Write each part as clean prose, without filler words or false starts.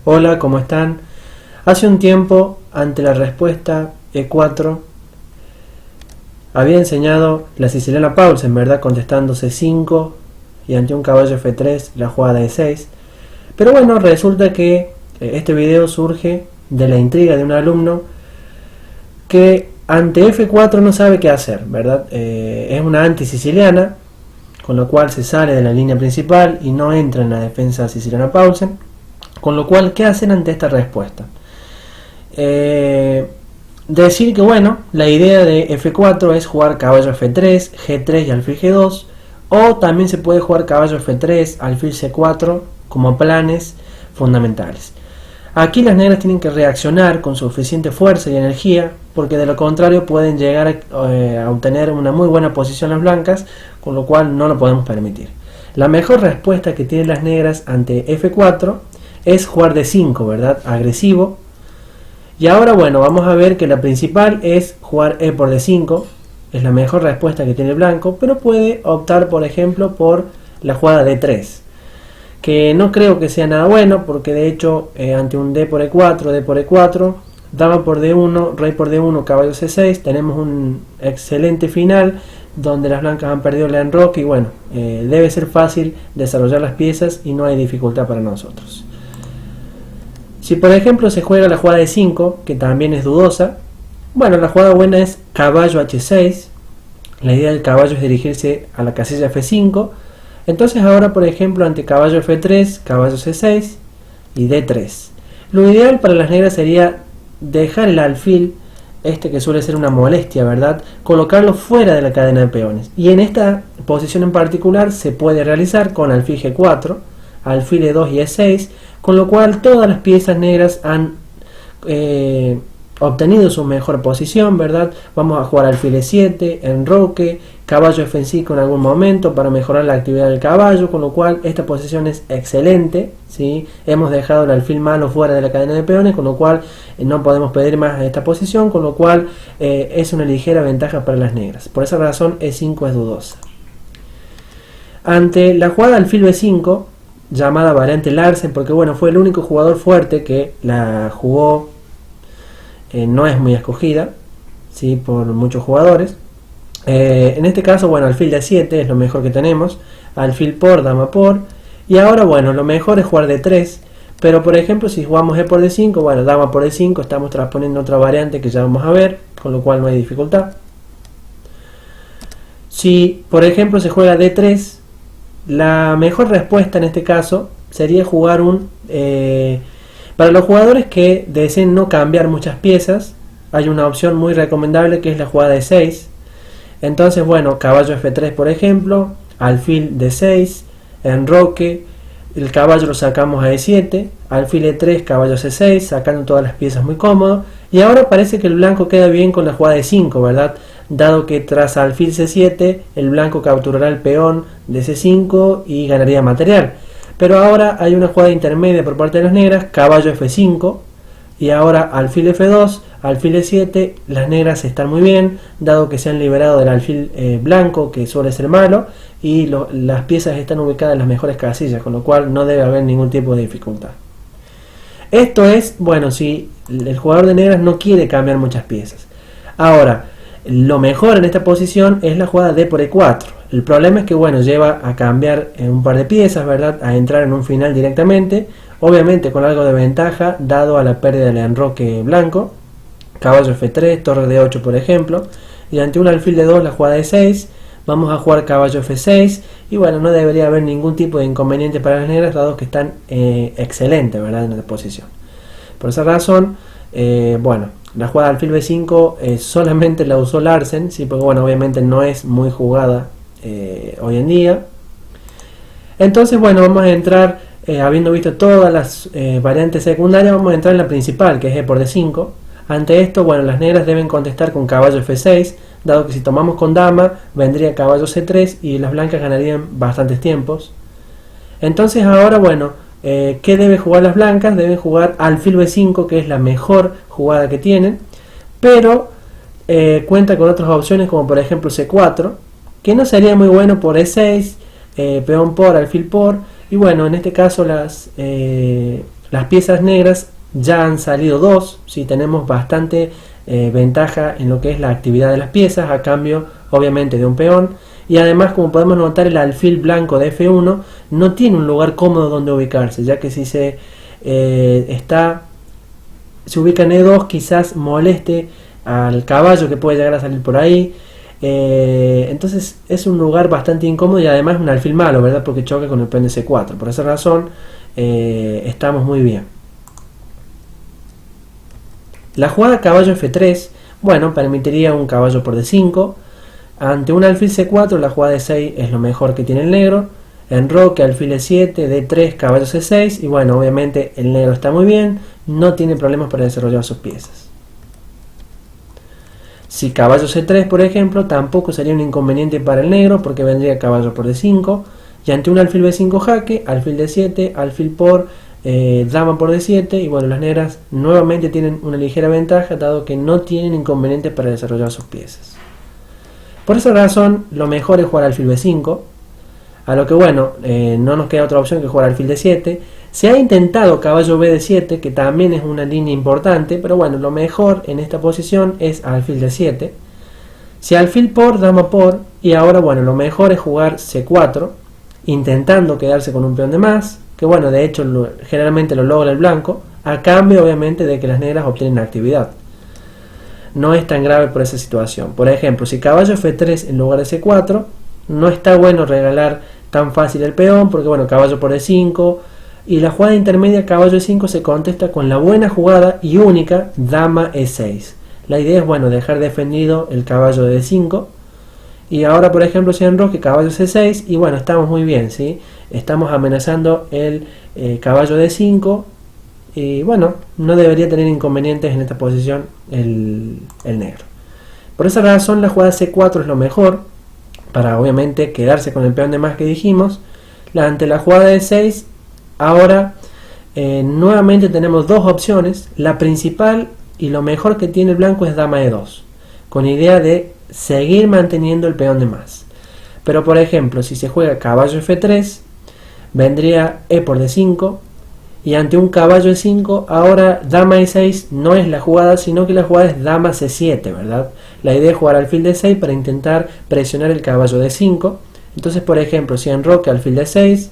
Hola, ¿cómo están? Hace un tiempo, ante la respuesta E4, había enseñado la siciliana Paulsen, ¿verdad? Contestando C5 y ante un caballo F3 la jugada E6. Pero bueno, resulta que este video surge de la intriga de un alumno que ante F4 no sabe qué hacer, ¿verdad? Es una anti-siciliana, con lo cual se sale de la línea principal y no entra en la defensa siciliana Paulsen. Con lo cual, ¿qué hacen ante esta respuesta? Decir que bueno, la idea de F4 es jugar caballo F3, G3 y alfil G2, o también se puede jugar caballo F3, alfil C4 como planes fundamentales. Aquí las negras tienen que reaccionar con suficiente fuerza y energía, porque de lo contrario pueden llegar a obtener una muy buena posición las blancas, con lo cual no lo podemos permitir. La mejor respuesta que tienen las negras ante F4 es jugar D5, ¿verdad? Agresivo. Y ahora bueno, vamos a ver que la principal es jugar E por D5, es la mejor respuesta que tiene el blanco, pero puede optar por ejemplo por la jugada D3, que no creo que sea nada bueno, porque de hecho ante un D por E4, D por E4, dama por D1, rey por D1, caballo C6, tenemos un excelente final donde las blancas han perdido el enroque y bueno, debe ser fácil desarrollar las piezas y no hay dificultad para nosotros. Si por ejemplo se juega la jugada de 5, que también es dudosa, bueno, la jugada buena es caballo H6, la idea del caballo es dirigirse a la casilla F5, entonces ahora por ejemplo ante caballo F3, caballo C6 y D3. Lo ideal para las negras sería dejar el alfil, que suele ser una molestia, ¿verdad? Colocarlo fuera de la cadena de peones. Y en esta posición en particular se puede realizar con alfil G4, alfil E2 y E6, con lo cual todas las piezas negras han obtenido su mejor posición, ¿verdad? Vamos a jugar alfil E7, enroque, caballo F5 en algún momento para mejorar la actividad del caballo, con lo cual esta posición es excelente, ¿sí? Hemos dejado el alfil malo fuera de la cadena de peones, con lo cual no podemos pedir más a esta posición, con lo cual es una ligera ventaja para las negras. Por esa razón E5 es dudosa. Ante la jugada alfil B5, llamada variante Larsen, porque bueno, fue el único jugador fuerte que la jugó, no es muy escogida, ¿sí? Por muchos jugadores. En este caso, bueno, alfil D7 es lo mejor que tenemos, alfil por, dama por, y ahora bueno, lo mejor es jugar D3, pero por ejemplo si jugamos E por D5, bueno, dama por D5, estamos transponiendo otra variante que ya vamos a ver, con lo cual no hay dificultad. Si por ejemplo se juega D3, la mejor respuesta en este caso sería jugar para los jugadores que deseen no cambiar muchas piezas, hay una opción muy recomendable que es la jugada de 6. Entonces bueno, caballo F3 por ejemplo, alfil D6, enroque, el caballo lo sacamos a E7, alfil E3, caballo C6, sacando todas las piezas muy cómodo. Y ahora parece que el blanco queda bien con la jugada de 5, ¿verdad? Dado que tras alfil C7 el blanco capturará el peón de C5 y ganaría material. Pero ahora hay una jugada intermedia por parte de las negras, caballo F5 y ahora alfil F2, alfil E7, las negras están muy bien, dado que se han liberado del alfil blanco que suele ser malo y las piezas están ubicadas en las mejores casillas, con lo cual no debe haber ningún tipo de dificultad. Esto es, bueno, si el jugador de negras no quiere cambiar muchas piezas. Ahora, lo mejor en esta posición es la jugada D por E4. El problema es que bueno, lleva a cambiar un par de piezas, ¿verdad? A entrar en un final directamente, obviamente con algo de ventaja dado a la pérdida del enroque blanco. Caballo F3, torre D8 por ejemplo, y ante un alfil D2 la jugada E6, vamos a jugar caballo F6 y bueno, no debería haber ningún tipo de inconveniente para las negras dado que están excelentes, ¿verdad? En esta posición. Por esa razón, bueno, la jugada alfil B5 solamente la usó Larsen, ¿sí? Porque bueno, obviamente no es muy jugada hoy en día. Entonces bueno, vamos a entrar, habiendo visto todas las variantes secundarias, vamos a entrar en la principal, que es E por D5. Ante esto, bueno, las negras deben contestar con caballo F6, dado que si tomamos con dama, vendría caballo C3 y las blancas ganarían bastantes tiempos. Entonces ahora, bueno, ¿qué deben jugar las blancas? Deben jugar alfil B5, que es la mejor jugada que tienen, pero cuenta con otras opciones como por ejemplo C4, que no sería muy bueno por E6, peón por, alfil por, y bueno, en este caso las Las piezas negras ya han salido dos, ¿sí? Tenemos bastante ventaja en lo que es la actividad de las piezas, a cambio obviamente de un peón. Y además, como podemos notar, el alfil blanco de F1 no tiene un lugar cómodo donde ubicarse, ya que si se ubica en E2 quizás moleste al caballo que puede llegar a salir por ahí. Entonces es un lugar bastante incómodo y además un alfil malo, ¿verdad? Porque choca con el peón de C4. Por esa razón estamos muy bien. La jugada caballo F3, bueno, permitiría un caballo por D5. Ante un alfil C4 la jugada D6 es lo mejor que tiene el negro. Enroque, alfil E7, D3, caballo C6 y bueno, obviamente el negro está muy bien, no tiene problemas para desarrollar sus piezas. Si caballo C3 por ejemplo, tampoco sería un inconveniente para el negro porque vendría caballo por D5 y ante un alfil B5 jaque, alfil D7, alfil por dama por D7 y bueno, las negras nuevamente tienen una ligera ventaja dado que no tienen inconvenientes para desarrollar sus piezas. Por esa razón lo mejor es jugar alfil B5, a lo que bueno, no nos queda otra opción que jugar alfil D7. Se ha intentado caballo B D7, que también es una línea importante, pero bueno, lo mejor en esta posición es alfil D7. Si alfil por, dama por, y ahora bueno, lo mejor es jugar C4, intentando quedarse con un peón de más, que bueno, de hecho generalmente lo logra el blanco, a cambio obviamente de que las negras obtienen actividad. No es tan grave por esa situación. Por ejemplo, si caballo F3 en lugar de C4, no está bueno regalar tan fácil el peón, porque bueno, caballo por E5, y la jugada intermedia caballo E5 se contesta con la buena jugada y única dama E6. La idea es bueno, dejar defendido el caballo de D5, y ahora por ejemplo si enroque caballo C6, y bueno, estamos muy bien, ¿sí? Estamos amenazando el caballo D5, y bueno, no debería tener inconvenientes en esta posición el negro. Por esa razón la jugada C4 es lo mejor, para obviamente quedarse con el peón de más que dijimos. Ante la jugada de 6, ahora nuevamente tenemos dos opciones. La principal y lo mejor que tiene el blanco es dama E2, con idea de seguir manteniendo el peón de más. Pero por ejemplo, si se juega caballo F3, vendría E por D5, y ante un caballo E5, ahora dama E6 no es la jugada, sino que la jugada es dama C7, ¿verdad? La idea es jugar alfil D6 para intentar presionar el caballo D5. Entonces, por ejemplo, si enroque alfil D6,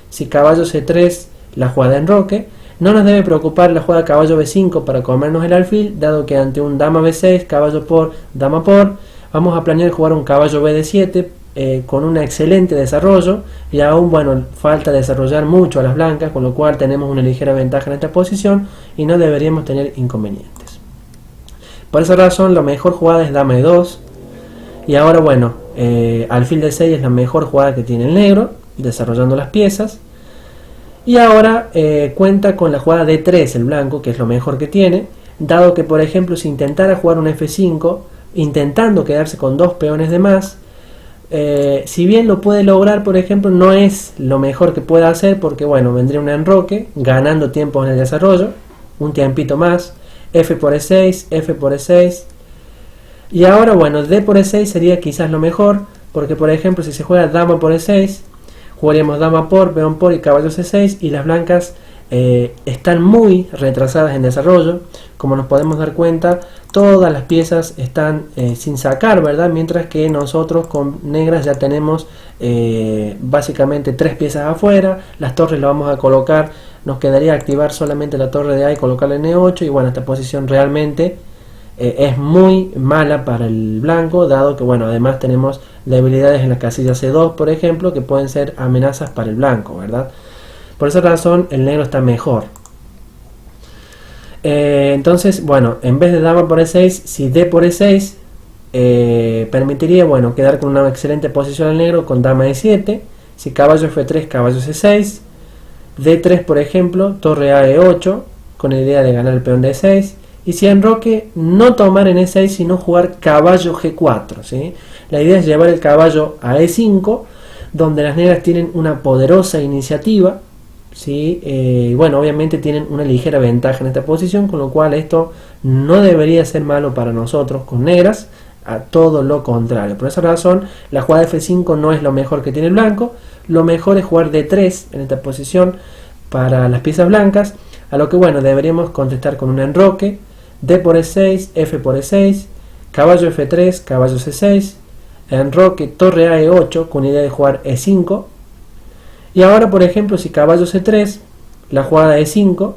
si caballo C3, la jugada enroque, no nos debe preocupar la jugada caballo B5 para comernos el alfil, dado que ante un dama B6, caballo por, dama por, vamos a planear jugar un caballo B D7 con un excelente desarrollo, y aún bueno, falta desarrollar mucho a las blancas, con lo cual tenemos una ligera ventaja en esta posición y no deberíamos tener inconvenientes. Por esa razón la mejor jugada es dama E2, y ahora bueno, alfil D6 es la mejor jugada que tiene el negro, desarrollando las piezas, y ahora cuenta con la jugada D3 el blanco, que es lo mejor que tiene, dado que por ejemplo si intentara jugar un F5 intentando quedarse con dos peones de más, si bien lo puede lograr, por ejemplo, no es lo mejor que pueda hacer, porque bueno, vendría un enroque ganando tiempo en el desarrollo, un tiempito más, F por E6, F por E6, y ahora bueno, D por E6 sería quizás lo mejor, porque por ejemplo si se juega dama por E6, jugaríamos dama por, peón por y caballo C6, y las blancas están muy retrasadas en desarrollo. Como nos podemos dar cuenta, todas las piezas están sin sacar, ¿verdad? Mientras que nosotros con negras ya tenemos básicamente tres piezas afuera. Las torres las vamos a colocar, nos quedaría activar solamente la torre de A y colocarla en E8, y bueno, esta posición realmente es muy mala para el blanco, dado que bueno, además tenemos debilidades en la casilla C2 por ejemplo, que pueden ser amenazas para el blanco, ¿verdad? Por esa razón el negro está mejor. Entonces, bueno, en vez de dama por E6, si D por E6 permitiría, bueno, quedar con una excelente posición al negro con dama E7. Si caballo F3, caballo C6, D3 por ejemplo, torre A E8, con la idea de ganar el peón de E6. Y si enroque, no tomar en E6, sino jugar caballo G4, ¿sí? La idea es llevar el caballo a E5, donde las negras tienen una poderosa iniciativa, ¿sí? Bueno, obviamente tienen una ligera ventaja en esta posición, con lo cual esto no debería ser malo para nosotros con negras, a todo lo contrario. Por esa razón, la jugada F5 no es lo mejor que tiene el blanco. Lo mejor es jugar D3 en esta posición para las piezas blancas. a lo que bueno, deberíamos contestar con un enroque, D por E6, F por E6, caballo F3, caballo C6, enroque, torre a E8 con idea de jugar E5, y ahora por ejemplo si caballo C3, la jugada E5,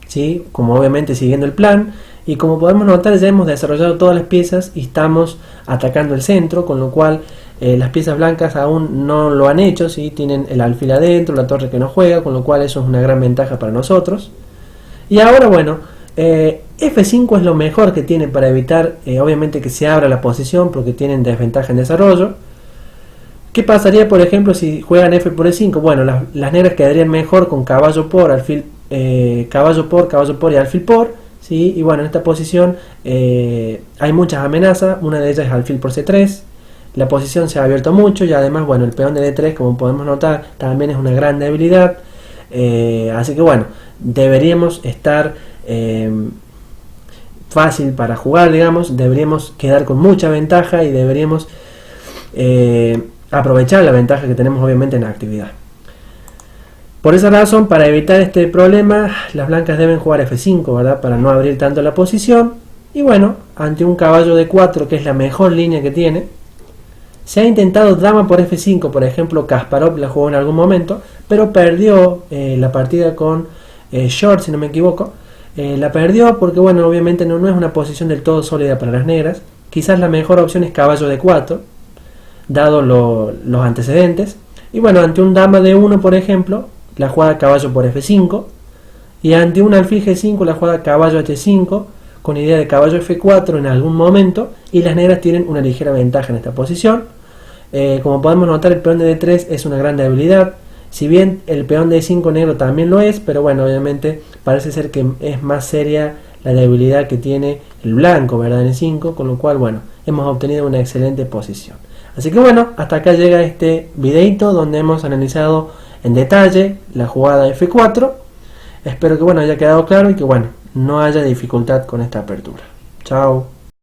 ¿sí? Como obviamente siguiendo el plan, y como podemos notar ya hemos desarrollado todas las piezas y estamos atacando el centro, con lo cual las piezas blancas aún no lo han hecho, ¿sí? Tienen el alfil adentro, la torre que no juega, con lo cual eso es una gran ventaja para nosotros. Y ahora bueno, F5 es lo mejor que tiene para evitar obviamente que se abra la posición, porque tienen desventaja en desarrollo. ¿Qué pasaría por ejemplo si juegan F por E5? Bueno, las negras quedarían mejor con caballo por, alfil, caballo por y alfil por, ¿sí? Y bueno, en esta posición hay muchas amenazas, una de ellas es alfil por C3. La posición se ha abierto mucho y además, bueno, el peón de D3, como podemos notar, también es una gran debilidad. Así que bueno, deberíamos estar fácil para jugar, digamos, deberíamos quedar con mucha ventaja y deberíamos aprovechar la ventaja que tenemos obviamente en la actividad. Por esa razón, para evitar este problema, las blancas deben jugar F5, ¿verdad? Para no abrir tanto la posición. Y bueno, ante un caballo de 4, que es la mejor línea que tiene, se ha intentado dama por F5, por ejemplo, Kasparov la jugó en algún momento, pero perdió la partida con Short, si no me equivoco. La perdió porque, bueno, obviamente no es una posición del todo sólida para las negras. Quizás la mejor opción es caballo de 4, dado los antecedentes. Y bueno, ante un dama de 1, por ejemplo, la jugada caballo por F5. Y ante un alfil G5, la jugada caballo H5, con idea de caballo F4 en algún momento. Y las negras tienen una ligera ventaja en esta posición. Como podemos notar, el peón de D3 es una gran debilidad. Si bien el peón de E5 negro también lo es, pero bueno, obviamente parece ser que es más seria la debilidad que tiene el blanco, ¿verdad? En E5, con lo cual, bueno, hemos obtenido una excelente posición. Así que bueno, hasta acá llega este videito donde hemos analizado en detalle la jugada F4. Espero que bueno haya quedado claro y que bueno, no haya dificultad con esta apertura. Chao.